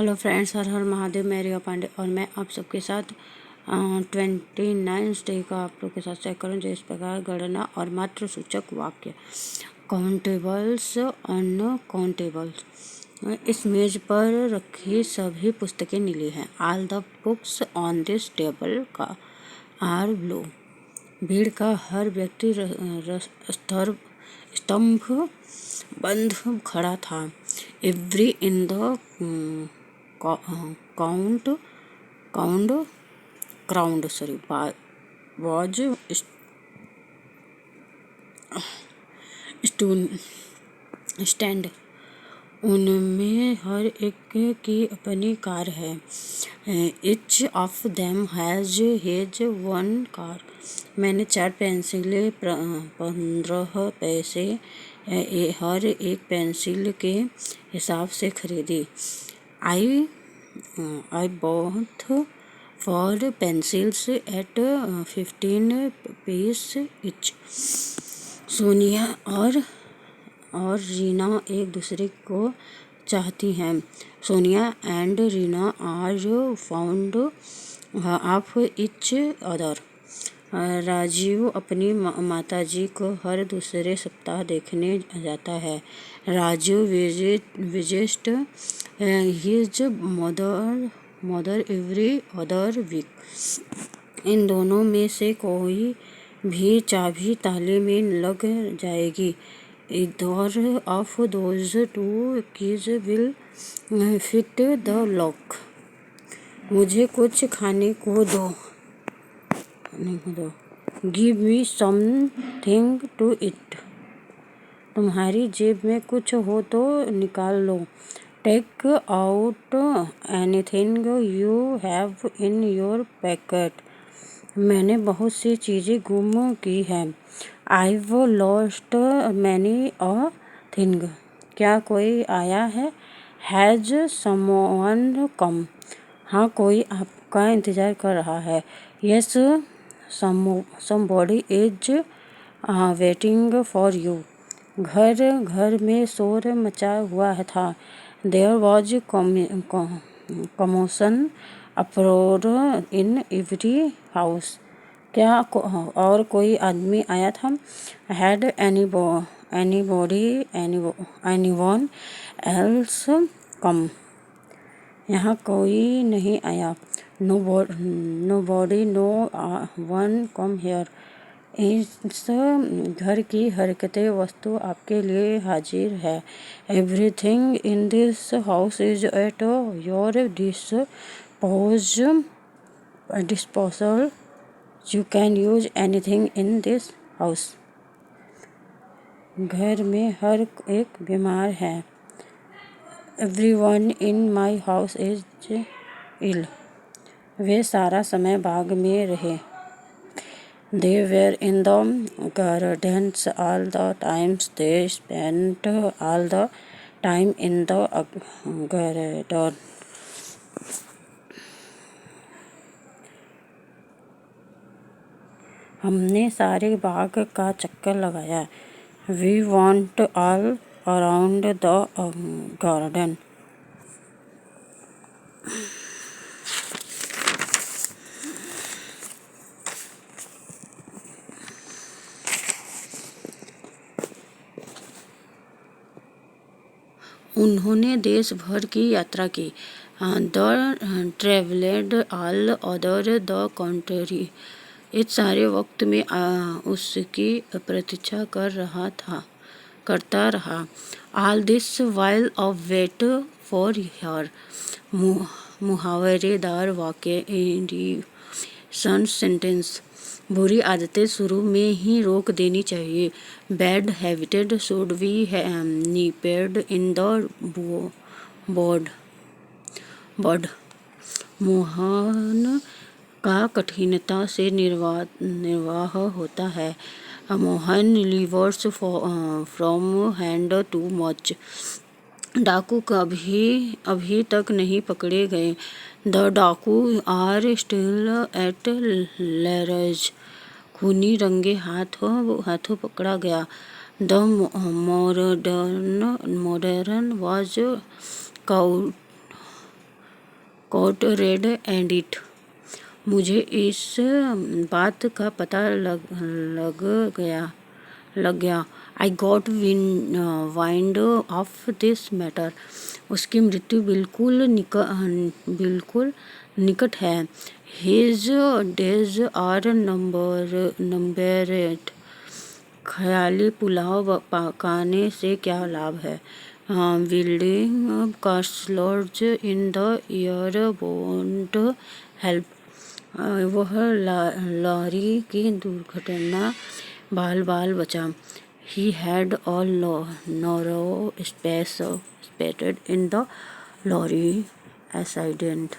Hello friends, हर हर महादेव। मैं रिया पांडे और मैं आप सबके साथ 29 डे का आप लोग के साथ शेयर करूँ। जो इस प्रकार गणना और मात्र सूचक वाक्य काउंटेबल्स अनकाउंटेबल्स। इस मेज पर रखी सभी पुस्तकें नीली हैं। All the books on this table का आर ब्लू। भीड़ का हर व्यक्ति स्तंभ बंद खड़ा था। Every in the crowd was stand। उनमें हर एक की अपनी कार है। Each of them has his one car। मैंने 4 पेंसिलें 15 पैसे हर एक पेंसिल के हिसाब से खरीदी। I bought 4 pencils at 15 piece each। Sonia और रीना एक दूसरे को चाहती हैं। Sonia and Reena are found of each other. Rajiv अपनी माताजी को हर दूसरे सप्ताह देखने जाता है। Raju visit his mother every other week. इन दोनों में से कोई भी चाबी ताले में लग जाएगी। Either of those two keys will fit the lock। मुझे कुछ खाने को दो। Give me something to eat। तुम्हारी जेब में कुछ हो तो निकाल लो। Take out anything you have in your pocket। मैंने बहुत सी चीज़ें गुम की हैं। I've lost many a thing। क्या कोई आया है? Has someone come। हाँ, कोई आपका इंतज़ार कर रहा है। Yes, somebody is waiting for you। घर में शोर मचा हुआ था। There was commotion uproar in every house। क्या और कोई आदमी आया था? Had anyone else come। यहाँ कोई नहीं आया। Nobody, no one come here। इस घर की हरकतें वस्तु आपके लिए हाजिर है। Everything in this house is at your disposal। You can use anything in this house। घर में हर एक बीमार है। Everyone in my house is ill। वे सारा समय बाग में रहे। They were in the gardens all the time। They spent all the time in the garden। हमने सारे बाग का चक्कर लगाया। We went all around the garden। उन्होंने देश भर की यात्रा की। The travelled all over the country. इस सारे वक्त में उसकी प्रतीक्षा करता रहा। All this while of wait for her. मुहावरेदार वाक्य एडिशन सेंटेंस। बुरी आदतें शुरू में ही रोक देनी चाहिए। Bad habited should be nipped in the bud. Mohan का कठिनता से निर्वाह होता है। Mohan livers from hand to much. डाकू अभी तक नहीं पकड़े गए। द डाकू आर स्टिल एट लैरेज। खूनी रंगे हाथों पकड़ा गया। The modern was caught red and it. मुझे इस बात का पता लग गया। I got wind of this matter. उसकी मृत्यु बिल्कुल निकट है। His days are numbered. ख्याली पुलाव पकाने से क्या लाभ है? Building castles in the air won't help. वह लॉरी की दुर्घटना बाल बचा। He had a narrow space in the lorry accident.